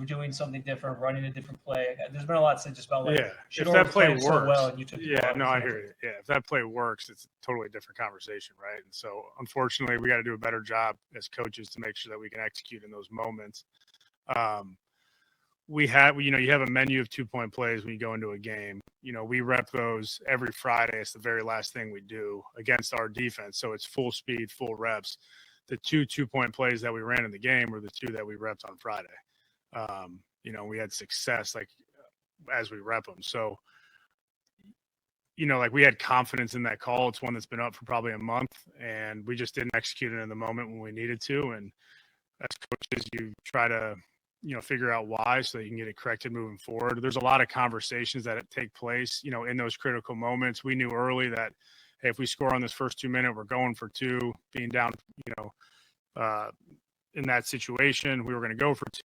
doing something different, running a different play. There's been a lot said just about like if that play works, so well, and you took the ball. I hear you. Yeah, if that play works, it's a totally different conversation, right? And so, unfortunately, we got to do a better job as coaches to make sure that we can execute in those moments. You have a menu of 2-point plays when you go into a game. We rep those every Friday. It's the very last thing we do against our defense. So it's full speed, full reps. The 2-point plays that we ran in the game were the 2 that we repped on Friday. We had success as we rep them. So, we had confidence in that call. It's one that's been up for probably a month, and we just didn't execute it in the moment when we needed to. And as coaches, you try to figure out why so that you can get it corrected moving forward. There's a lot of conversations that take place, in those critical moments. We knew early that, hey, if we score on this first 2 minutes, we're going for 2, being down, in that situation, we were going to go for 2.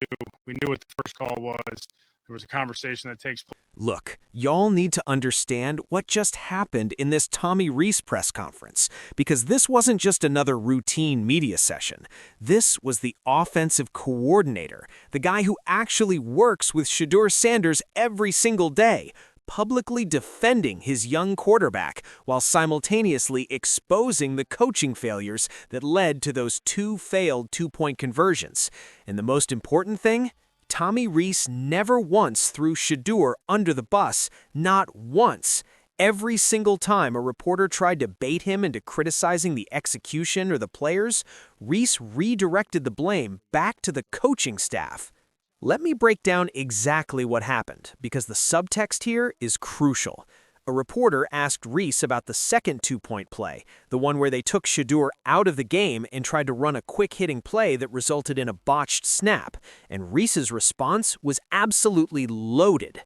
We knew what the first call was. There was a conversation that takes place. Look, y'all need to understand what just happened in this Tommy Rees press conference, because this wasn't just another routine media session. This was the offensive coordinator, the guy who actually works with Shedeur Sanders every single day, publicly defending his young quarterback while simultaneously exposing the coaching failures that led to those 2 failed 2-point conversions. And the most important thing? Tommy Rees never once threw Shedeur under the bus, not once. Every single time a reporter tried to bait him into criticizing the execution or the players, Rees redirected the blame back to the coaching staff. Let me break down exactly what happened, because the subtext here is crucial. A reporter asked Rees about the second 2-point play, the one where they took Shedeur out of the game and tried to run a quick-hitting play that resulted in a botched snap, and Rees's response was absolutely loaded.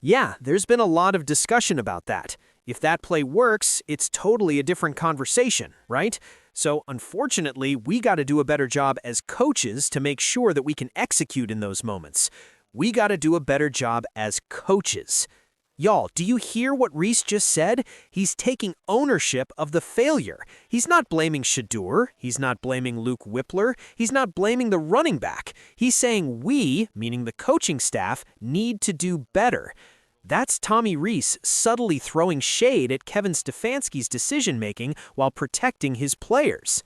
Yeah, there's been a lot of discussion about that. If that play works, it's totally a different conversation, right? So, unfortunately, we got to do a better job as coaches to make sure that we can execute in those moments. We got to do a better job as coaches. Y'all, do you hear what Rees just said? He's taking ownership of the failure. He's not blaming Shedeur. He's not blaming Luke Whippler. He's not blaming the running back. He's saying we, meaning the coaching staff, need to do better. That's Tommy Rees subtly throwing shade at Kevin Stefanski's decision-making while protecting his players.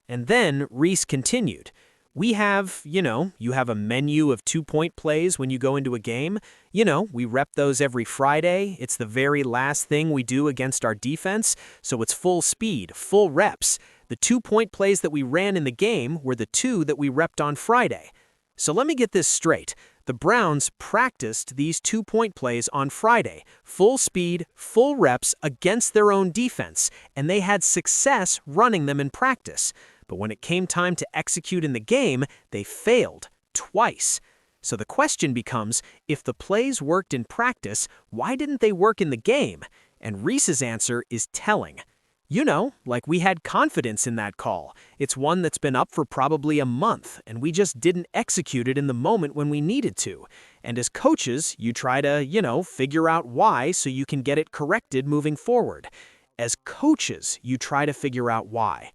And then Rees continued. We have, you have a menu of 2-point plays when you go into a game. We rep those every Friday. It's the very last thing we do against our defense, so it's full speed, full reps. The 2-point plays that we ran in the game were the 2 that we repped on Friday. So let me get this straight. The Browns practiced these 2-point plays on Friday, full speed, full reps against their own defense, and they had success running them in practice. But when it came time to execute in the game, they failed twice. So the question becomes, if the plays worked in practice, why didn't they work in the game? And Rees's answer is telling. Like we had confidence in that call. It's one that's been up for probably a month, and we just didn't execute it in the moment when we needed to. And as coaches, you try to, figure out why so you can get it corrected moving forward. As coaches, you try to figure out why.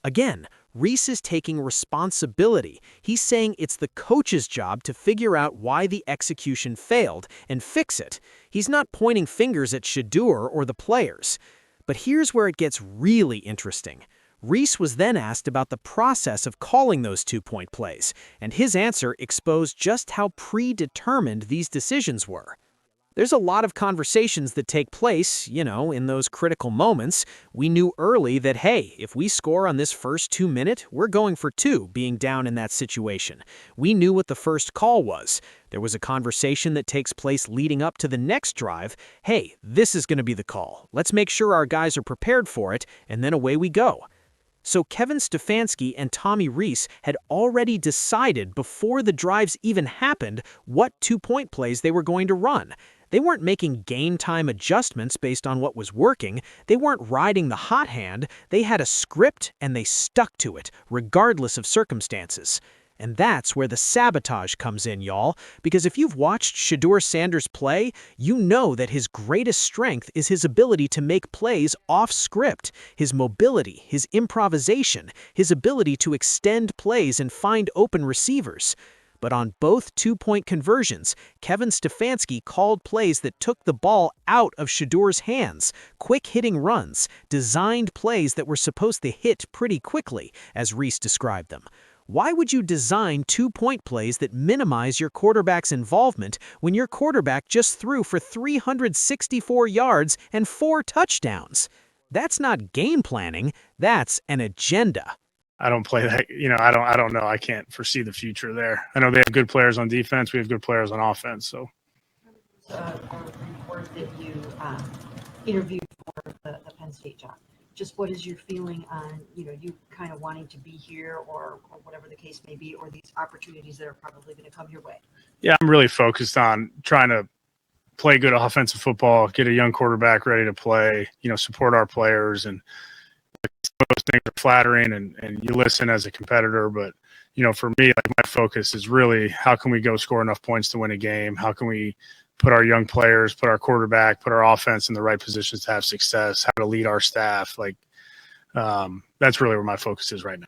Again, Rees is taking responsibility. He's saying it's the coach's job to figure out why the execution failed and fix it. He's not pointing fingers at Shedeur or the players. But here's where it gets really interesting. Rees was then asked about the process of calling those 2-point plays, and his answer exposed just how predetermined these decisions were. There's a lot of conversations that take place, in those critical moments. We knew early that, hey, if we score on this first 2 minutes, we're going for 2, being down in that situation. We knew what the first call was. There was a conversation that takes place leading up to the next drive. Hey, this is going to be the call. Let's make sure our guys are prepared for it, and then away we go. So Kevin Stefanski and Tommy Rees had already decided before the drives even happened what 2-point plays they were going to run. They weren't making game time adjustments based on what was working. They weren't riding the hot hand. They had a script and they stuck to it, regardless of circumstances. And that's where the sabotage comes in, y'all. Because if you've watched Shedeur Sanders play, you know that his greatest strength is his ability to make plays off script, his mobility, his improvisation, his ability to extend plays and find open receivers. But on both two-point conversions, Kevin Stefanski called plays that took the ball out of Shedeur's hands, quick-hitting runs, designed plays that were supposed to hit pretty quickly, as Rees described them. Why would you design two-point plays that minimize your quarterback's involvement when your quarterback just threw for 364 yards and 4 touchdowns? That's not game planning, that's an agenda. I don't play that. I don't know. I can't foresee the future there. I know they have good players on defense. We have good players on offense. So a report that you interviewed for the Penn State job. Just what is your feeling on, you kind of wanting to be here or whatever the case may be, or these opportunities that are probably going to come your way? Yeah, I'm really focused on trying to play good offensive football, get a young quarterback ready to play, support our players. And those things are flattering and you listen as a competitor. But, for me, like my focus is really how can we go score enough points to win a game? How can we put our young players, put our quarterback, put our offense in the right positions to have success, how to lead our staff. That's really where my focus is right now.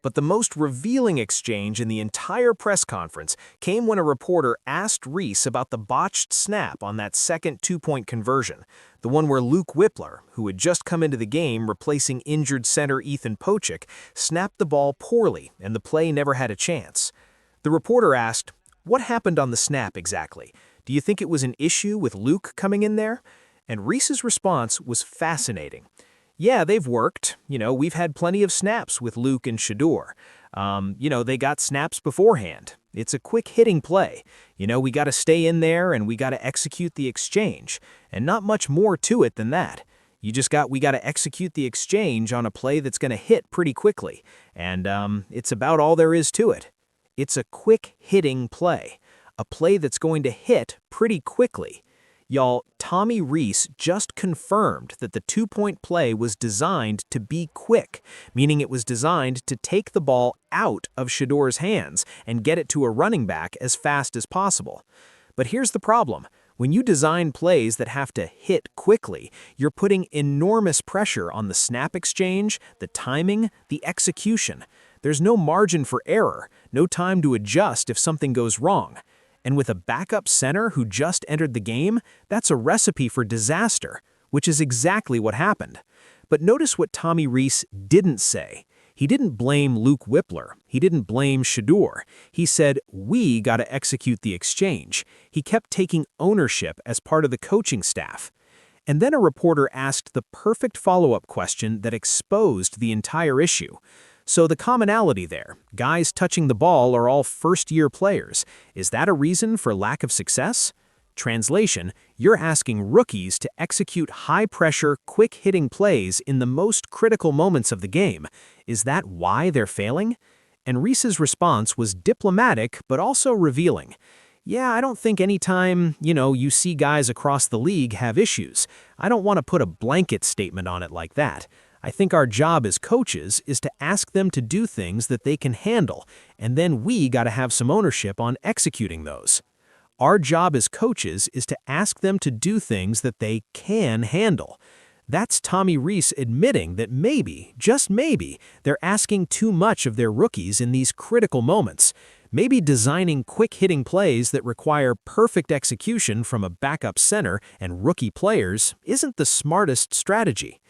But the most revealing exchange in the entire press conference came when a reporter asked Rees about the botched snap on that second two-point conversion, the one where Luke Whippler, who had just come into the game replacing injured center Ethan Pochik, snapped the ball poorly and the play never had a chance. The reporter asked, "What happened on the snap exactly? Do you think it was an issue with Luke coming in there?" And Rees's response was fascinating. "Yeah, they've worked. We've had plenty of snaps with Luke and Shedeur. They got snaps beforehand. It's a quick hitting play. We got to stay in there and we got to execute the exchange. And not much more to it than that. We got to execute the exchange on a play that's going to hit pretty quickly. And it's about all there is to it. It's a quick hitting play. A play that's going to hit pretty quickly." Y'all, Tommy Rees just confirmed that the two-point play was designed to be quick, meaning it was designed to take the ball out of Shedeur's hands and get it to a running back as fast as possible. But here's the problem. When you design plays that have to hit quickly, you're putting enormous pressure on the snap exchange, the timing, the execution. There's no margin for error, no time to adjust if something goes wrong. And with a backup center who just entered the game, that's a recipe for disaster, which is exactly what happened. But notice what Tommy Rees didn't say. He didn't blame Luke Whippler. He didn't blame Shedeur. He said, we got to execute the exchange. He kept taking ownership as part of the coaching staff. And then a reporter asked the perfect follow-up question that exposed the entire issue. So the commonality there, guys touching the ball are all first-year players. Is that a reason for lack of success? Translation, you're asking rookies to execute high-pressure, quick-hitting plays in the most critical moments of the game. Is that why they're failing? And Rees's response was diplomatic but also revealing. Yeah, I don't think anytime, you see guys across the league have issues. I don't want to put a blanket statement on it like that. I think our job as coaches is to ask them to do things that they can handle, and then we got to have some ownership on executing those. Our job as coaches is to ask them to do things that they can handle. That's Tommy Rees admitting that maybe, just maybe, they're asking too much of their rookies in these critical moments. Maybe designing quick-hitting plays that require perfect execution from a backup center and rookie players isn't the smartest strategy.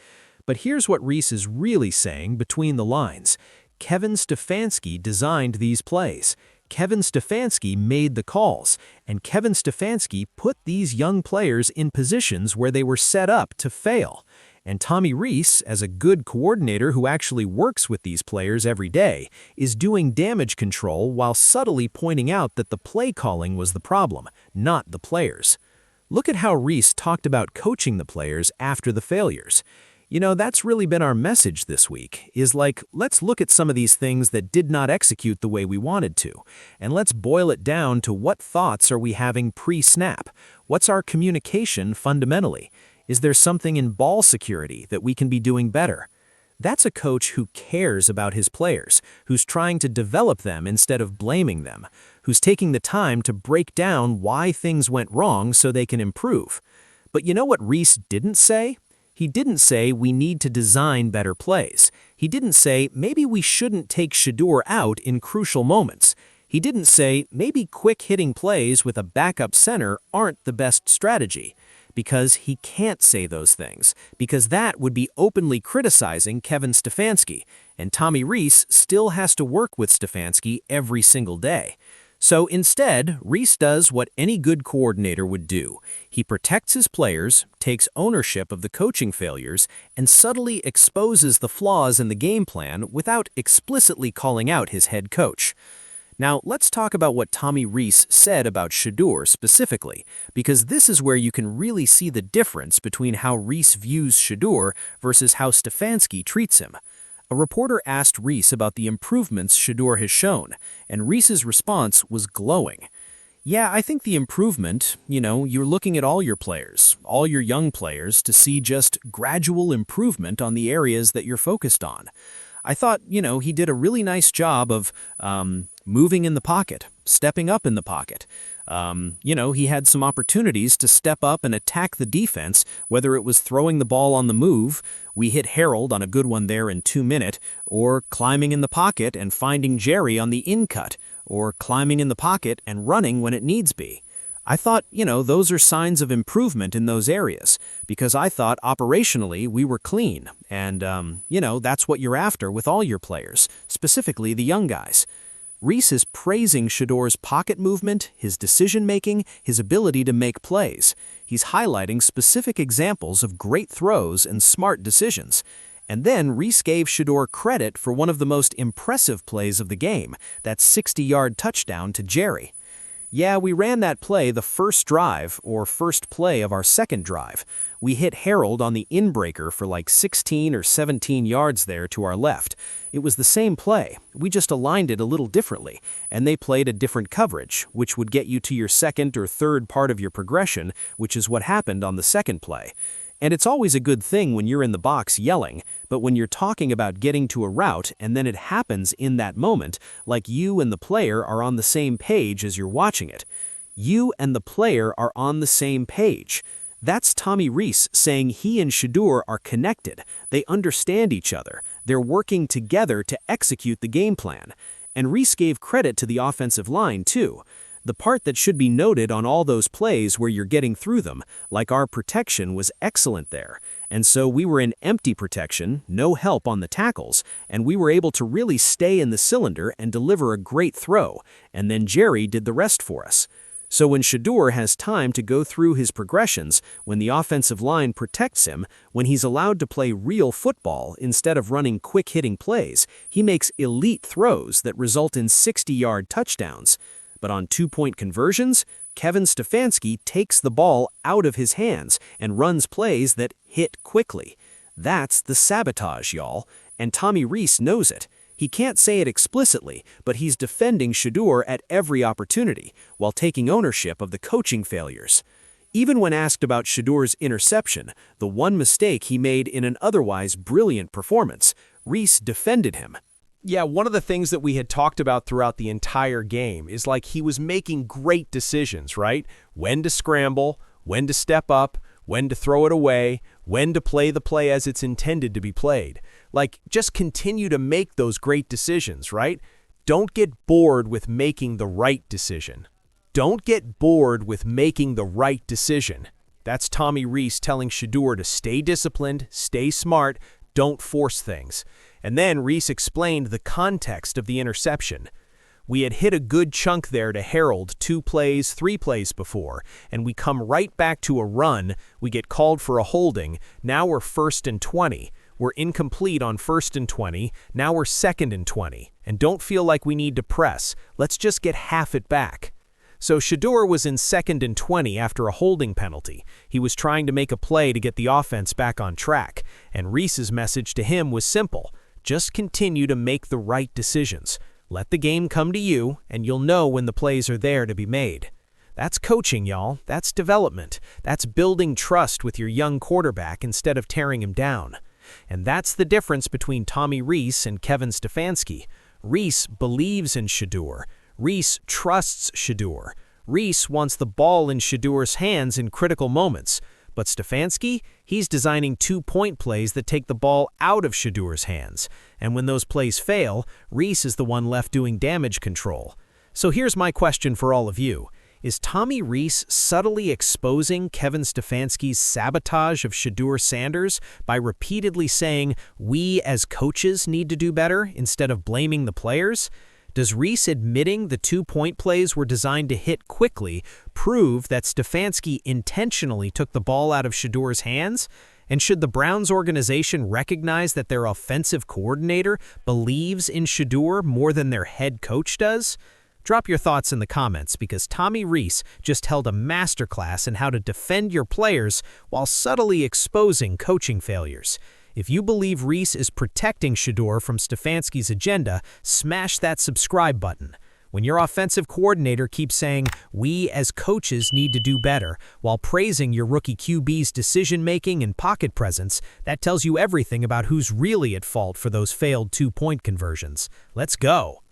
But here's what Rees is really saying between the lines. Kevin Stefanski designed these plays. Kevin Stefanski made the calls, and Kevin Stefanski put these young players in positions where they were set up to fail. And Tommy Rees, as a good coordinator who actually works with these players every day, is doing damage control while subtly pointing out that the play calling was the problem, not the players. Look at how Rees talked about coaching the players after the failures. That's really been our message this week, is let's look at some of these things that did not execute the way we wanted to, and let's boil it down to what thoughts are we having pre-snap? What's our communication fundamentally? Is there something in ball security that we can be doing better? That's a coach who cares about his players, who's trying to develop them instead of blaming them, who's taking the time to break down why things went wrong so they can improve. But you know what Rees didn't say? He didn't say we need to design better plays. He didn't say maybe we shouldn't take Shedeur out in crucial moments. He didn't say maybe quick-hitting plays with a backup center aren't the best strategy, because he can't say those things, because that would be openly criticizing Kevin Stefanski, and Tommy Rees still has to work with Stefanski every single day. So instead, Rees does what any good coordinator would do. He protects his players, takes ownership of the coaching failures, and subtly exposes the flaws in the game plan without explicitly calling out his head coach. Now, let's talk about what Tommy Rees said about Shedeur specifically, because this is where you can really see the difference between how Rees views Shedeur versus how Stefanski treats him. A reporter asked Rees about the improvements Shedeur has shown, and Rees's response was glowing. Yeah, I think the improvement, you're looking at all your players, all your young players, to see just gradual improvement on the areas that you're focused on. I thought, he did a really nice job of moving in the pocket, stepping up in the pocket. He had some opportunities to step up and attack the defense, whether it was throwing the ball on the move, we hit Harold on a good one there in 2 minutes, or climbing in the pocket and finding Jerry on the in-cut, or climbing in the pocket and running when it needs be. I thought, those are signs of improvement in those areas, because I thought operationally we were clean, and, that's what you're after with all your players, specifically the young guys. Rees is praising Shedeur's pocket movement, his decision-making, his ability to make plays. He's highlighting specific examples of great throws and smart decisions. And then Rees gave Shedeur credit for one of the most impressive plays of the game, that 60-yard touchdown to Jerry. Yeah, we ran that play the first drive, or first play of our second drive. We hit Harold on the inbreaker for like 16 or 17 yards there to our left. It was the same play, we just aligned it a little differently, and they played a different coverage, which would get you to your second or third part of your progression, which is what happened on the second play. And it's always a good thing when you're in the box yelling, but when you're talking about getting to a route and then it happens in that moment, like you and the player are on the same page as you're watching it. You and the player are on the same page. That's Tommy Rees saying he and Shedeur are connected. They understand each other. They're working together to execute the game plan. And Rees gave credit to the offensive line, too. The part that should be noted on all those plays where you're getting through them, like our protection was excellent there. And so we were in empty protection, no help on the tackles, and we were able to really stay in the cylinder and deliver a great throw, and then Jerry did the rest for us. So when Shedeur has time to go through his progressions, when the offensive line protects him, when he's allowed to play real football instead of running quick-hitting plays, he makes elite throws that result in 60-yard touchdowns. But on two-point conversions, Kevin Stefanski takes the ball out of his hands and runs plays that hit quickly. That's the sabotage, y'all, and Tommy Rees knows it. He can't say it explicitly, but he's defending Shedeur at every opportunity, while taking ownership of the coaching failures. Even when asked about Shedeur's interception, the one mistake he made in an otherwise brilliant performance, Rees defended him. Yeah, one of the things that we had talked about throughout the entire game is like he was making great decisions, right? When to scramble, when to step up, when to throw it away, when to play the play as it's intended to be played. Like, just continue to make those great decisions, right? Don't get bored with making the right decision. Don't get bored with making the right decision. That's Tommy Rees telling Shedeur to stay disciplined, stay smart, don't force things. And then Rees explained the context of the interception. We had hit a good chunk there to Harold 2 plays, 3 plays before, and we come right back to a run. We get called for a holding. Now we're 1st and 20. We're incomplete on 1st and 20. Now we're 2nd and 20. And don't feel like we need to press. Let's just get half it back. So Shedeur was in 2nd and 20 after a holding penalty. He was trying to make a play to get the offense back on track. And Rees's message to him was simple. Just continue to make the right decisions. Let the game come to you, and you'll know when the plays are there to be made. That's coaching, y'all. That's development. That's building trust with your young quarterback instead of tearing him down. And that's the difference between Tommy Rees and Kevin Stefanski. Rees believes in Shedeur. Rees trusts Shedeur. Rees wants the ball in Shedeur's hands in critical moments. But Stefanski, he's designing 2-point plays that take the ball out of Shedeur's hands. And when those plays fail, Rees is the one left doing damage control. So here's my question for all of you. Is Tommy Rees subtly exposing Kevin Stefanski's sabotage of Shedeur Sanders by repeatedly saying, we as coaches need to do better, instead of blaming the players? Does Rees admitting the 2-point plays were designed to hit quickly prove that Stefanski intentionally took the ball out of Shedeur's hands? And should the Browns organization recognize that their offensive coordinator believes in Shedeur more than their head coach does? Drop your thoughts in the comments, because Tommy Rees just held a masterclass in how to defend your players while subtly exposing coaching failures. If you believe Rees is protecting Shedeur from Stefanski's agenda, smash that subscribe button. When your offensive coordinator keeps saying, we as coaches need to do better, while praising your rookie QB's decision-making and pocket presence, that tells you everything about who's really at fault for those failed 2-point conversions. Let's go.